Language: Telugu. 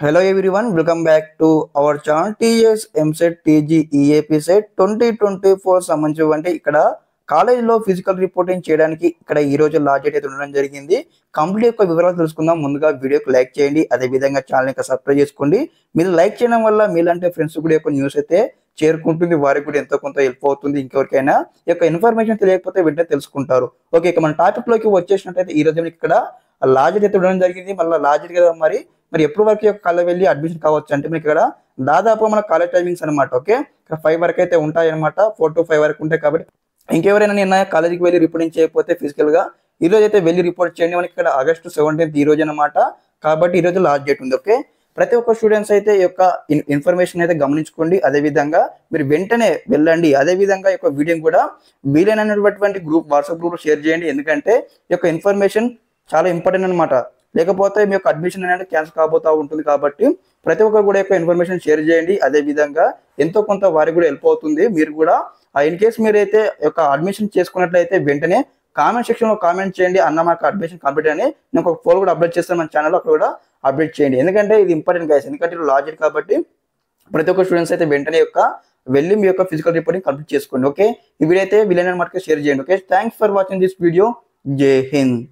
Hello everyone, welcome back to our channel TS MSET TG EAP set 2024 సంబంధించి ఇక్కడ కాలేజీలో ఫిజికల్ రిపోర్టింగ్ చేయడానికి ఇక్కడ ఈ రోజు లాస్ట్ డేట్ అయితే ఉండడం జరిగింది. కంప్లీట్ యొక్క వివరాలు తెలుసుకుందాం. ముందుగా వీడియోకి లైక్ చేయండి, అదే విధంగా ఛానల్ ని సబ్స్క్రైబ్ చేసుకోండి. మీరు లైక్ చేయడం వల్ల మీలాంటి ఫ్రెండ్స్ కూడా యొక్క న్యూస్ అయితే చేరుకుంటుంది, వారికి కూడా ఎంతో కొంత హెల్ప్ అవుతుంది. ఇంకెవరికైనా ఈ యొక్క ఇన్ఫర్మేషన్ తెలియకపోతే వెంటనే తెలుసుకుంటారు. ఓకే, ఇక మన టాపిక్ లోకి వచ్చేసినట్టయితే ఈ రోజు ఇక్కడ లాస్ట్ డేట్ అయితే ఉండడం జరిగింది. మళ్ళీ లాస్ట్ డేట్ కదా మరి ఎప్పుడు వరకు కాలేజ్ వెళ్ళి అడ్మిషన్ కావచ్చు అంటే మీకు ఇక్కడ దాదాపు మన కాలేజ్ టైమింగ్స్ అనమాట. ఓకే, ఇక్కడ 5 వరకు అయితే ఉంటాయి అనమాట. 4 to 5 వరకు ఉంటాయి. కాబట్టి ఇంకెవరైనా నిన్న కాలేజీకి వెళ్ళి రిపోర్టింగ్ చేయకపోతే ఫిజికల్ గా ఈ రోజు అయితే వెళ్ళి రిపోర్ట్ చేయండి. మనకి ఇక్కడ August 17th ఈ రోజు అనమాట. కాబట్టి ఈ రోజు లాస్ట్ డేట్ ఉంది. ఓకే, ప్రతి ఒక్క స్టూడెంట్స్ అయితే ఈ యొక్క ఇన్ఫర్మేషన్ అయితే గమనించుకోండి. అదే విధంగా మీరు వెంటనే వెళ్ళండి. అదే విధంగా ఈ యొక్క వీడియోని కూడా వీలైనటువంటి వాట్సాప్ గ్రూప్ లో షేర్ చేయండి. ఎందుకంటే ఈ యొక్క ఇన్ఫర్మేషన్ చాలా ఇంపార్టెంట్ అనమాట. లేకపోతే మీ యొక్క అడ్మిషన్ అనేది క్యాన్సిల్ కాబోతా ఉంటుంది. కాబట్టి ప్రతి ఒక్కరు కూడా యొక్క ఇన్ఫర్మేషన్ షేర్ చేయండి. అదే విధంగా ఎంతో కొంత వారికి కూడా హెల్ప్ అవుతుంది. మీరు కూడా ఇన్ కేస్ మీరైతే యొక్క అడ్మిషన్ చేసుకున్నట్లయితే వెంటనే కామెంట్ సెక్షన్ లో కామెంట్ చేయండి, అన్న మాకు అడ్మిషన్ కంప్లీట్ అని. నేను ఒక పోల్ కూడా అప్డేట్ చేస్తాను మన ఛానల్, అక్కడ కూడా అప్డేట్ చేయండి. ఎందుకంటే ఇది ఇంపార్టెంట్ గైస్, ఎందుకంటే లాజిక్. కాబట్టి ప్రతి ఒక్క స్టూడెంట్స్ అయితే వెంటనే వెళ్ళి మీ యొక్క ఫిజికల్ రిపోర్టింగ్ కంప్లీట్ చేసుకోండి. ఓకే, ఈ వీడియో అయితే వీలైన మటుకు షేర్ చేయండి. Okay, thanks for watching this video. జై హింద్.